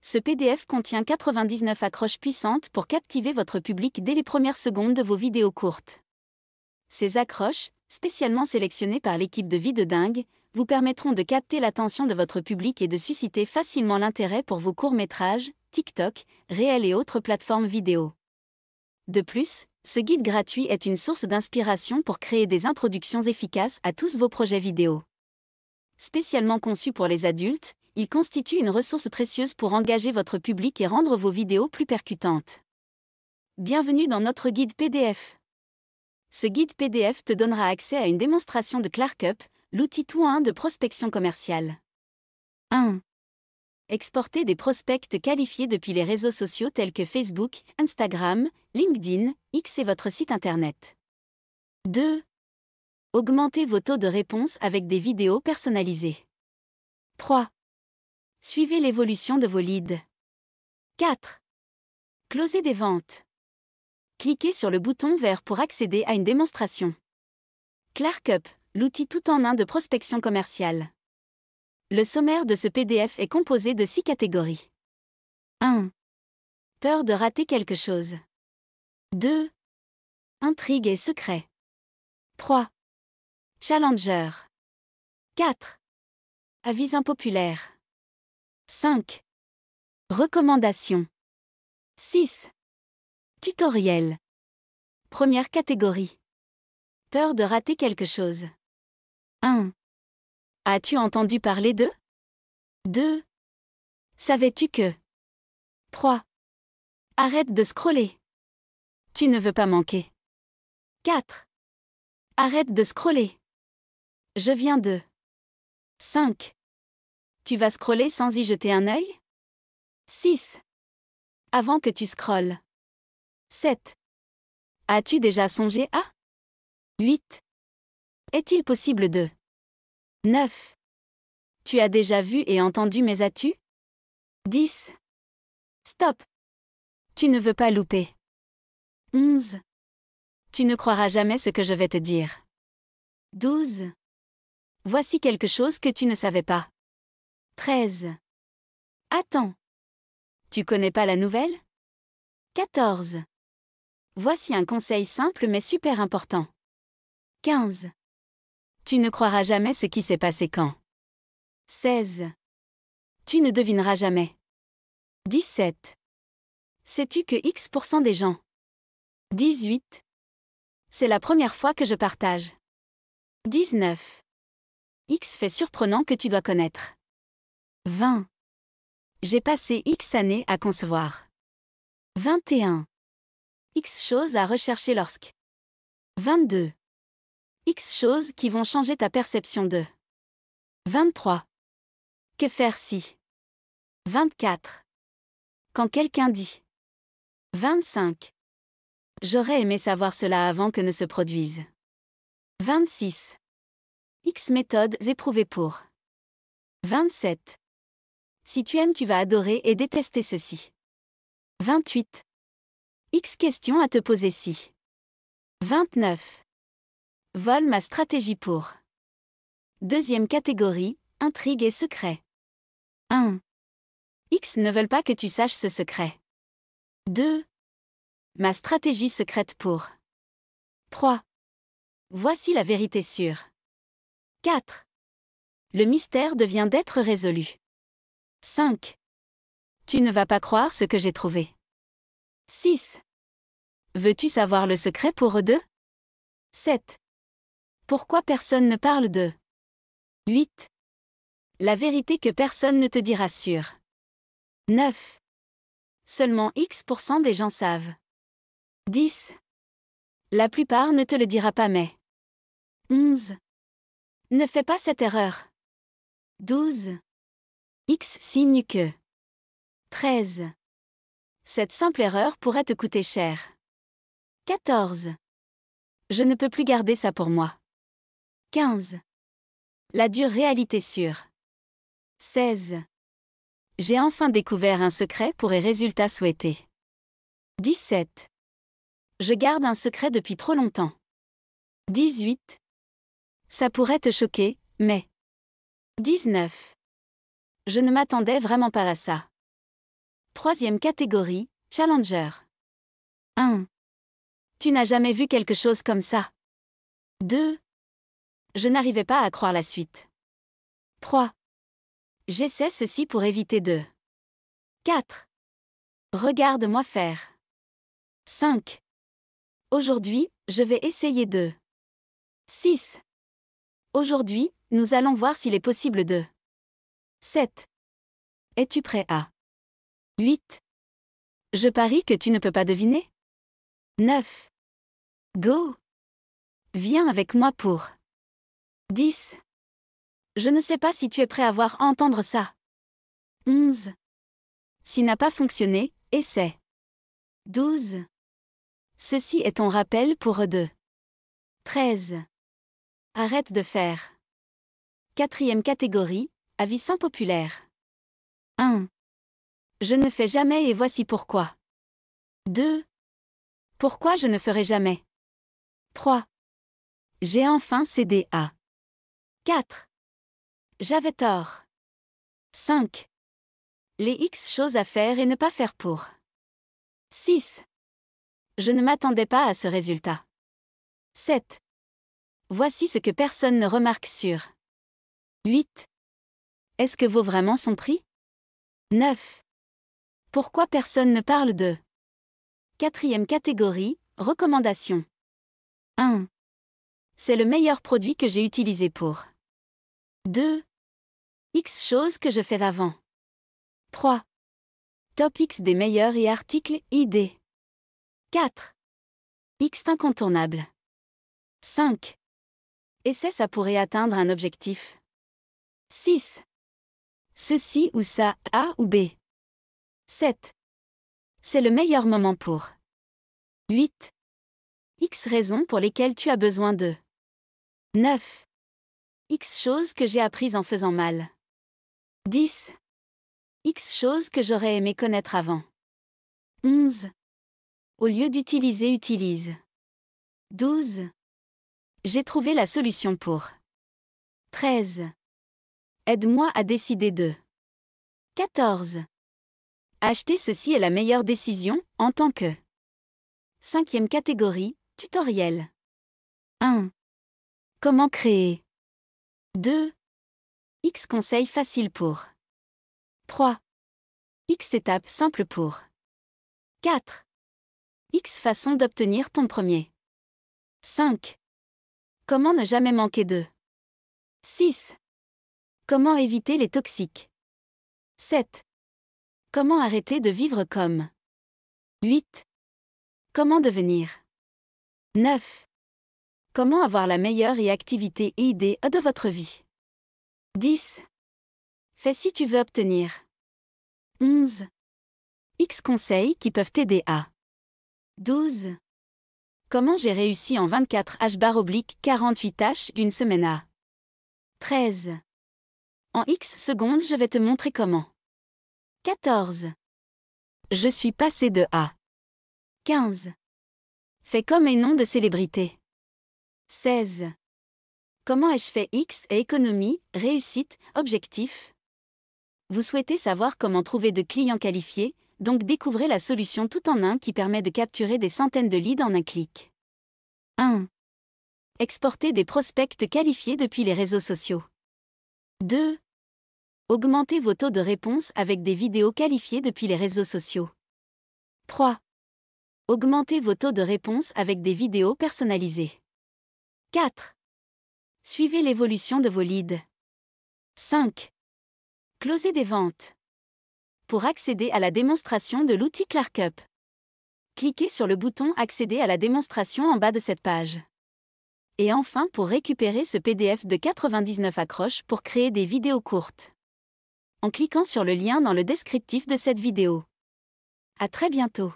Ce PDF contient 99 accroches puissantes pour captiver votre public dès les premières secondes de vos vidéos courtes. Ces accroches, spécialement sélectionnées par l'équipe de Vie de Dingue, vous permettront de capter l'attention de votre public et de susciter facilement l'intérêt pour vos courts-métrages, TikTok, Réels et autres plateformes vidéo. De plus, ce guide gratuit est une source d'inspiration pour créer des introductions efficaces à tous vos projets vidéo. Spécialement conçu pour les adultes, il constitue une ressource précieuse pour engager votre public et rendre vos vidéos plus percutantes. Bienvenue dans notre guide PDF. Ce guide PDF te donnera accès à une démonstration de ClarkUp, l'outil tout-in de prospection commerciale. 1. Exporter des prospects qualifiés depuis les réseaux sociaux tels que Facebook, Instagram, LinkedIn, X et votre site internet. 2. Augmentez vos taux de réponse avec des vidéos personnalisées. 3. Suivez l'évolution de vos leads. 4. Closez des ventes. Cliquez sur le bouton vert pour accéder à une démonstration. ClarkUp, l'outil tout en un de prospection commerciale. Le sommaire de ce PDF est composé de 6 catégories. 1. Peur de rater quelque chose. 2. Intrigue et secret. 3. Challenger. 4. Avis impopulaires. 5. Recommandations. 6. Tutoriel. Première catégorie. Peur de rater quelque chose. 1. As-tu entendu parler de? 2. Savais-tu que? 3. Arrête de scroller. Tu ne veux pas manquer. 4. Arrête de scroller. Je viens de. 5. Tu vas scroller sans y jeter un œil? 6. Avant que tu scrolles. 7. As-tu déjà songé à? 8. Est-il possible de? 9. Tu as déjà vu et entendu mes as-tu? 10. Stop. Tu ne veux pas louper. 11. Tu ne croiras jamais ce que je vais te dire. 12. Voici quelque chose que tu ne savais pas. 13. Attends. Tu connais pas la nouvelle? 14. Voici un conseil simple mais super important. 15. Tu ne croiras jamais ce qui s'est passé quand. 16. Tu ne devineras jamais. 17. Sais-tu que X% des gens? 18. C'est la première fois que je partage. 19. X fait surprenant que tu dois connaître. 20. J'ai passé X années à concevoir. 21. X choses à rechercher lorsque. 22. X choses qui vont changer ta perception de. 23. Que faire si. 24. Quand quelqu'un dit. 25. J'aurais aimé savoir cela avant que ne se produise. 26. X méthodes éprouvées pour. 27. Si tu aimes, tu vas adorer et détester ceci. 28. X questions à te poser si. 29. Vole ma stratégie pour. Deuxième catégorie, intrigue et secret. 1. X ne veulent pas que tu saches ce secret. 2. Ma stratégie secrète pour. 3. Voici la vérité sûre. 4. Le mystère devient d'être résolu. 5. Tu ne vas pas croire ce que j'ai trouvé. 6. Veux-tu savoir le secret pour eux deux? 7. Pourquoi personne ne parle d'eux? 8. La vérité que personne ne te dira sûre. 9. Seulement X% des gens savent. 10. La plupart ne te le dira pas mais. 11. Ne fais pas cette erreur. 12. X signe que. 13. Cette simple erreur pourrait te coûter cher. 14. Je ne peux plus garder ça pour moi. 15. La dure réalité sûre. 16. J'ai enfin découvert un secret pour les résultats souhaités. 17. Je garde un secret depuis trop longtemps. 18. Ça pourrait te choquer, mais. 19. Je ne m'attendais vraiment pas à ça. Troisième catégorie, Challenger. 1. Tu n'as jamais vu quelque chose comme ça. 2. Je n'arrivais pas à croire la suite. 3. J'essaie ceci pour éviter de. 4. Regarde-moi faire. 5. Aujourd'hui, je vais essayer de. 6. Aujourd'hui, nous allons voir s'il est possible de. 7. Es-tu prêt à. 8. Je parie que tu ne peux pas deviner. 9. Go. Viens avec moi pour. 10. Je ne sais pas si tu es prêt à voir entendre ça. 11. S'il n'a pas fonctionné, essaie. 12. Ceci est ton rappel pour deux. 13. Arrête de faire. Quatrième catégorie, avis impopulaires. 1. Je ne fais jamais et voici pourquoi. 2. Pourquoi je ne ferai jamais. 3. J'ai enfin cédé à. 4. J'avais tort. 5. Les X choses à faire et ne pas faire pour. 6. Je ne m'attendais pas à ce résultat. 7. Voici ce que personne ne remarque sur. 8. Est-ce que vaut vraiment son prix? 9. Pourquoi personne ne parle de. Quatrième catégorie, recommandations. 1. C'est le meilleur produit que j'ai utilisé pour. 2. X choses que je fais avant. 3. Top X des meilleurs et articles, idées. 4. X incontournable. 5. Essaie ça pourrait atteindre un objectif. 6. Ceci ou ça, A ou B. 7. C'est le meilleur moment pour. 8. X raisons pour lesquelles tu as besoin de. 9. X choses que j'ai apprises en faisant mal. 10. X choses que j'aurais aimé connaître avant. 11. Au lieu d'utiliser, utilise. 12. J'ai trouvé la solution pour. 13. Aide-moi à décider de. 14. Acheter ceci est la meilleure décision, en tant que. Cinquième catégorie, tutoriel. 1. Comment créer. 2. X conseils faciles pour. 3. X étapes simples pour. 4. X façons d'obtenir ton premier. 5. Comment ne jamais manquer de. 6. Comment éviter les toxiques. 7. Comment arrêter de vivre comme. 8. Comment devenir. 9. Comment avoir la meilleure et activité et idée de votre vie. 10. Fais si tu veux obtenir. 11. X conseils qui peuvent t'aider à. 12. Comment j'ai réussi en 24h/48 h d'une semaine à. 13. En X secondes je vais te montrer comment. 14. Je suis passé de A. 15. Fais comme et nom de célébrité. 16. Comment ai-je fait X et économie, réussite, objectif? Vous souhaitez savoir comment trouver de clients qualifiés, donc découvrez la solution tout en un qui permet de capturer des centaines de leads en un clic. 1. Exporter des prospects qualifiés depuis les réseaux sociaux. 2. Augmentez vos taux de réponse avec des vidéos qualifiées depuis les réseaux sociaux. 3. Augmentez vos taux de réponse avec des vidéos personnalisées. 4. Suivez l'évolution de vos leads. 5. Closez des ventes. Pour accéder à la démonstration de l'outil ClarkUp, cliquez sur le bouton Accéder à la démonstration en bas de cette page. Et enfin pour récupérer ce PDF de 99 accroches pour créer des vidéos courtes. En cliquant sur le lien dans le descriptif de cette vidéo. À très bientôt.